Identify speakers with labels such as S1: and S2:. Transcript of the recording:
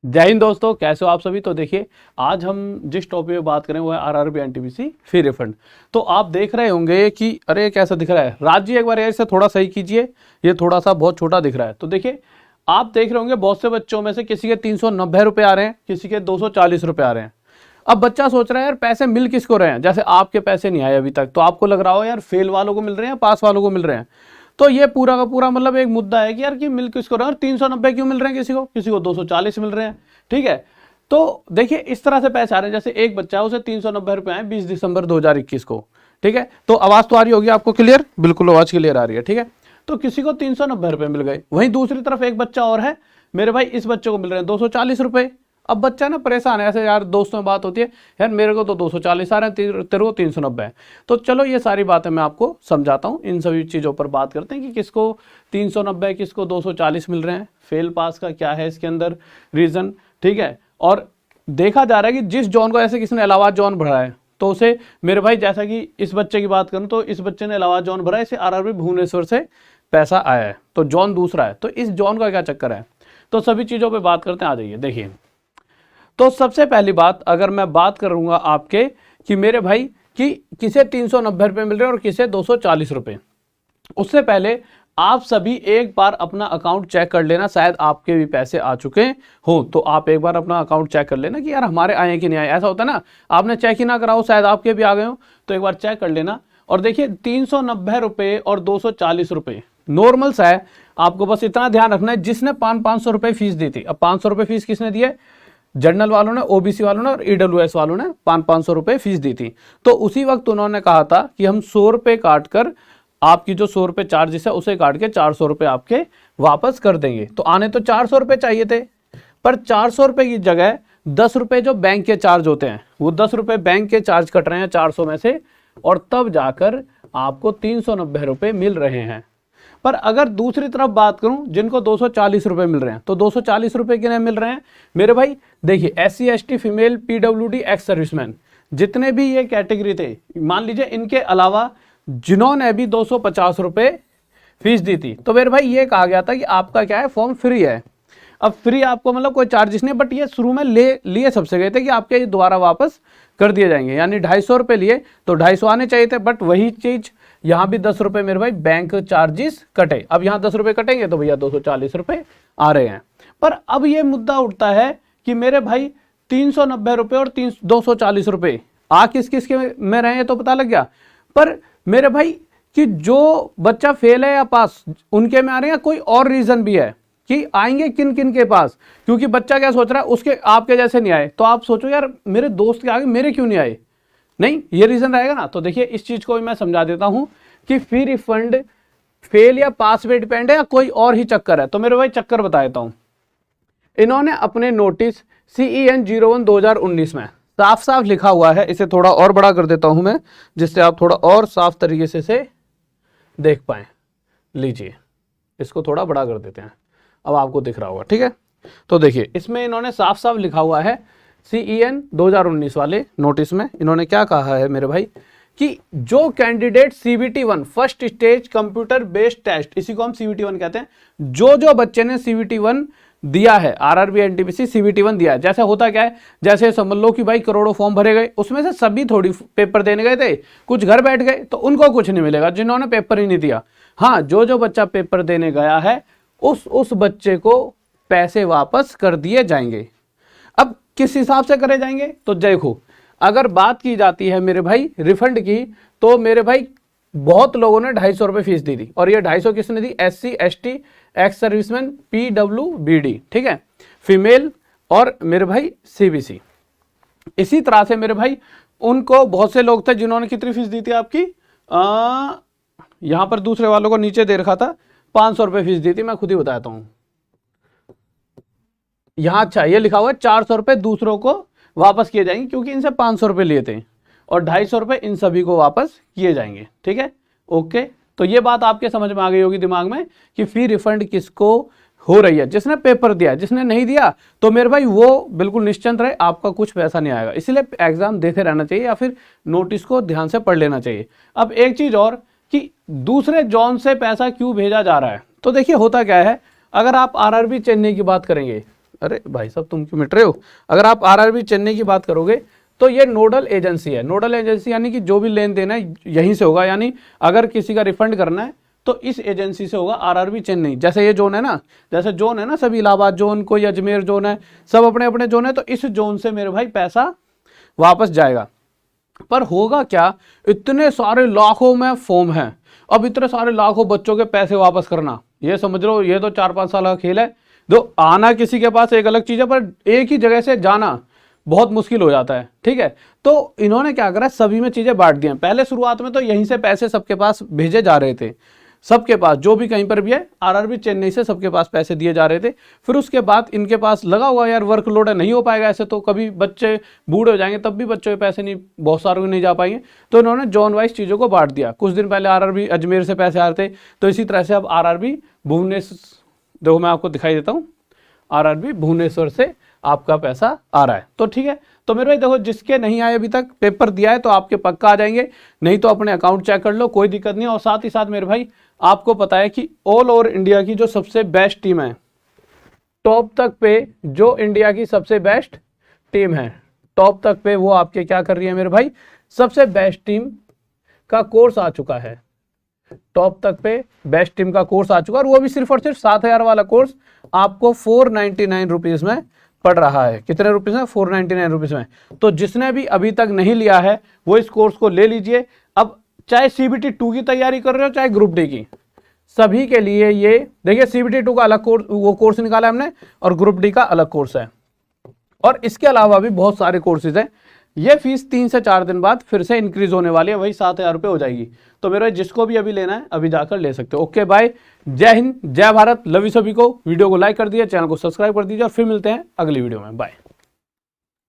S1: जय हिंद दोस्तों, कैसे हो आप सभी। तो देखिए, आज हम जिस टॉपिक पे बात करें वो है आरआरबी एनटीपीसी फी रिफंड। तो आप देख रहे होंगे कि अरे कैसा दिख रहा है। राज जी एक बार ऐसे थोड़ा सही कीजिए, ये थोड़ा सा बहुत छोटा दिख रहा है। तो देखिए, आप देख रहे होंगे बहुत से बच्चों में से किसी के 390 रुपये आ रहे हैं, किसी के 240 रुपये आ रहे हैं। अब बच्चा सोच रहा है यार पैसे मिल किसको रहे हैं। जैसे आपके पैसे नहीं आए अभी तक, तो आपको लग रहा हो यार फेल वालों को मिल रहे हैं, पास वालों को मिल रहे हैं। तो ये पूरा का पूरा मतलब एक मुद्दा है कि यार कि मिल किसको रहे हैं और 390 क्यों मिल रहे हैं, किसी को 240 मिल रहे हैं। ठीक है, तो देखिए इस तरह से पैसे आ रहे हैं। जैसे एक बच्चा है, उसे 390 रुपए आए 20 दिसंबर 2021 को। ठीक है, तो आवाज तो आ रही होगी आपको क्लियर, बिल्कुल आवाज क्लियर आ रही है। ठीक है, तो किसी को 390 रुपए मिल गए। वहीं दूसरी तरफ एक बच्चा और है मेरे भाई, इस बच्चे को मिल रहे हैं 240 रुपए। अब बच्चा ना परेशान है, ऐसे यार दोस्तों में बात होती है, यार मेरे को तो 240 आ रहे हैं, तेरे को 390 है। तो चलो ये सारी बातें मैं आपको समझाता हूँ, इन सभी चीज़ों पर बात करते हैं कि किसको 390 किसको 240 मिल रहे हैं, फेल पास का क्या है इसके अंदर रीज़न। ठीक है, और देखा जा रहा है कि जिस जॉन को ऐसे किसी ने इलाहाबाद जॉन भरा है तो उसे मेरे भाई, जैसा कि इस बच्चे की बात करूं तो इस बच्चे ने इलाहाबाद जॉन भरा है, इसे आरआरबी भुवनेश्वर से पैसा आया है, तो जॉन दूसरा है। तो इस जॉन का क्या चक्कर है, तो सभी चीज़ों पे बात करते हैं। आ जाइए देखिए, तो सबसे पहली बात अगर मैं बात करूंगा आपके कि मेरे भाई कि किसे 390 रुपये मिल रहे हैं और किसे 240 रुपये, उससे पहले आप सभी एक बार अपना अकाउंट चेक कर लेना। शायद आपके भी पैसे आ चुके हो, तो आप एक बार अपना अकाउंट चेक कर लेना कि यार हमारे आए कि नहीं आए। ऐसा होता है ना, आपने चेक ही ना कराओ, शायद आपके भी आ गए हो, तो एक बार चेक कर लेना। और देखिए 390 रुपये और 240 रुपये नॉर्मल सा है। आपको बस इतना ध्यान रखना है, जिसने 500 रुपये फीस दी थी, अब 500 रुपये फीस किसने दी है, जनरल वालों ने, ओबीसी वालों ने और ईडब्ल्यूएस वालों ने 500 रुपये फीस दी थी। तो उसी वक्त उन्होंने कहा था कि हम 100 रुपये काट कर आपकी जो 100 रुपये चार्जेस है उसे काट के 400 रुपये आपके वापस कर देंगे। तो आने तो 400 रुपये चाहिए थे, पर 400 रुपये की जगह 10 रुपये जो बैंक के चार्ज होते हैं, वो 10 रुपये बैंक के चार्ज कट रहे हैं 400 में से, और तब जाकर आपको 390 रुपये मिल रहे हैं। पर अगर दूसरी तरफ बात करूं, जिनको 240 रुपये मिल रहे हैं, तो 240 रुपये किन्हें मिल रहे हैं मेरे भाई, देखिए SC ST female PWD ex serviceman, जितने भी ये कैटेगरी थे, मान लीजिए इनके अलावा जिन्होंने भी 250 रुपये फीस दी थी, तो मेरे भाई ये कहा गया था कि आपका क्या है, फॉर्म फ्री है। अब फ्री आपको मतलब कोई चार्जेस नहीं, बट ये शुरू में लिए सबसे गए थे कि आपके ये दोबारा वापस कर दिए जाएंगे। यानी 250 रुपये लिए तो 250 आने चाहिए थे, बट वही चीज़ यहाँ भी 10 रुपये मेरे भाई बैंक चार्जेस कटे। अब यहाँ 10 रुपये कटेंगे तो भैया 240 रुपये आ रहे हैं। पर अब ये मुद्दा उठता है कि मेरे भाई 390 रुपये और 240 रुपये आ किस किस के में रहे हैं तो पता लग गया। पर मेरे भाई कि जो बच्चा फेल है या पास, उनके में आ रहे हैं, कोई और रीज़न भी है कि आएंगे किन किन के पास। क्योंकि बच्चा क्या सोच रहा है, उसके आपके जैसे नहीं आए, तो आप सोचो यार मेरे दोस्त के आगे मेरे क्यों नहीं आए, नहीं ये रीज़न रहेगा ना। तो देखिए इस चीज़ को भी मैं समझा देता हूं कि फी रिफंड फेल या पास पे डिपेंड है या कोई और ही चक्कर है। तो मेरे भाई चक्कर बता देता हूं। इन्होंने अपने नोटिस CEN 01 2019 में साफ साफ लिखा हुआ है, इसे थोड़ा और बड़ा कर देता हूं मैं, जिससे आप थोड़ा और साफ तरीके से देख पाए। लीजिए इसको थोड़ा बड़ा कर देते हैं, अब आपको दिख रहा होगा। ठीक है, तो देखिए इसमें इन्होंने साफ साफ लिखा हुआ है, CEN 2019 वाले नोटिस में इन्होंने क्या कहा है मेरे भाई कि जो candidate CBT 1 first stage computer based test, इसी को हम CBT 1 कहते हैं, जो बच्चे ने CBT 1 दिया है, आरआरबी एनटीपीसी CBT 1 दिया है। जैसे होता क्या है, जैसे समझ लो कि भाई करोड़ों फॉर्म भरे गए, उसमें से सभी थोड़ी पेपर देने गए थे, कुछ घर बैठ गए, तो उनको कुछ नहीं मिलेगा जिन्होंने पेपर ही नहीं दिया। हाँ, जो बच्चा पेपर देने गया है उस बच्चे को पैसे वापस कर दिए जाएंगे। अब किस हिसाब से करे जाएंगे, तो देखो अगर बात की जाती है मेरे भाई रिफंड की, तो मेरे भाई बहुत लोगों ने 250 रुपये फीस दी थी, और ये 250 किसने दी, SC ST ex serviceman PWBD, ठीक है, फीमेल और मेरे भाई CBC। इसी तरह से मेरे भाई उनको बहुत से लोग थे जिन्होंने कितनी फीस दी थी आपकी, यहां पर दूसरे वालों को नीचे दे रखा था, 500 रुपये फीस दी थी, मैं खुद ही बताता हूं। यहां अच्छा ये लिखा हुआ है 400 रुपये दूसरों को वापस किए जाएंगे, क्योंकि इनसे 500 रुपये लिए थे, और 250 रुपये इन सभी को वापस किए जाएंगे। ठीक है, ओके, तो ये बात आपके समझ में आ गई होगी दिमाग में कि फी रिफंड किसको हो रही है, जिसने पेपर दिया, जिसने नहीं दिया तो मेरे भाई वो बिल्कुल निश्चिंत रहे, आपका कुछ पैसा नहीं आएगा। इसलिए एग्जाम देते रहना चाहिए या फिर नोटिस को ध्यान से पढ़ लेना चाहिए। अब एक चीज और कि दूसरे जॉन से पैसा क्यों भेजा जा रहा है, तो देखिए होता क्या है, अगर आप आरआरबी चेन्नई की बात करेंगे, अरे भाई साहब तुम क्यों मिट रहे हो। अगर आप आरआरबी चेन्नई की बात करोगे तो ये नोडल एजेंसी है। नोडल एजेंसी यानी कि जो भी लेन देन है यहीं से होगा, यानी अगर किसी का रिफंड करना है तो इस एजेंसी से होगा, आरआरबी चेन्नई। जैसे ये जोन है ना, जैसे जोन है ना सभी, इलाहाबाद जोन, कोई अजमेर जोन है, सब अपने अपने जोन है, तो इस जोन से मेरे भाई पैसा वापस जाएगा। पर होगा क्या, इतने सारे लाखों में फॉर्म हैं, अब इतने सारे लाखों बच्चों के पैसे वापस करना, ये समझ लो ये तो 4-5 साल का खेल है। जो आना किसी के पास एक अलग चीज है, पर एक ही जगह से जाना बहुत मुश्किल हो जाता है, ठीक है। तो इन्होंने क्या करा, सभी में चीजें बांट दी हैं। पहले शुरुआत में तो यहीं से पैसे सबके पास भेजे जा रहे थे, सबके पास जो भी कहीं पर भी है, आरआरबी चेन्नई से सबके पास पैसे दिए जा रहे थे। फिर उसके बाद इनके पास लगा हुआ यार वर्कलोड है, नहीं हो पाएगा ऐसे, तो कभी बच्चे बूढ़े हो जाएंगे तब भी बच्चों के पैसे नहीं, बहुत सारों को नहीं जा पाएंगे, तो इन्होंने जोन वाइज चीज़ों को बांट दिया। कुछ दिन पहले आरआरबी अजमेर से पैसे आ रहे थे, तो इसी तरह से अब आरआरबी भुवनेश्वर, देखो मैं आपको दिखाई देता हूँ, आरआरबी भुवनेश्वर से आपका पैसा आ रहा है। तो ठीक है, तो मेरे भाई देखो जिसके नहीं आए अभी तक, पेपर दिया है तो आपके पक्का आ जाएंगे, नहीं तो अपने अकाउंट चेक कर लो, कोई दिक्कत नहीं। और साथ ही साथ मेरे भाई आपको पता है कि ऑल ओवर इंडिया की जो सबसे बेस्ट टीम है, टॉप तक पे जो इंडिया की सबसे बेस्ट टीम है, टॉप तक पे वो आपके क्या कर रही है मेरे भाई, सबसे बेस्ट टीम का कोर्स आ चुका है। टॉप तक पे बेस्ट टीम का कोर्स आ चुका है, और वो भी सिर्फ और सिर्फ 7,000 वाला कोर्स आपको 499 रुपीज में पड़ रहा है। कितने रुपीज में? 499 रुपीज में। तो जिसने भी अभी तक नहीं लिया है वो इस कोर्स को ले लीजिए। अब चाहे CBT 2 की तैयारी कर रहे हो चाहे ग्रुप डी की, सभी के लिए ये देखिए, CBT 2 का अलग कोर्स, वो कोर्स निकाला हमने, और ग्रुप डी का अलग कोर्स है, और इसके अलावा भी बहुत सारे कोर्सेज हैं। ये फीस 3 से 4 दिन बाद फिर से इंक्रीज होने वाली है, वही 7,000 रुपये हो जाएगी। तो मेरे जिसको भी अभी लेना है अभी जाकर ले सकते हो। ओके बाय, जय हिंद, जय भारत, लव यू सभी को। वीडियो को लाइक कर दीजिए, चैनल को सब्सक्राइब कर दीजिए, और फिर मिलते हैं अगली वीडियो में। बाय।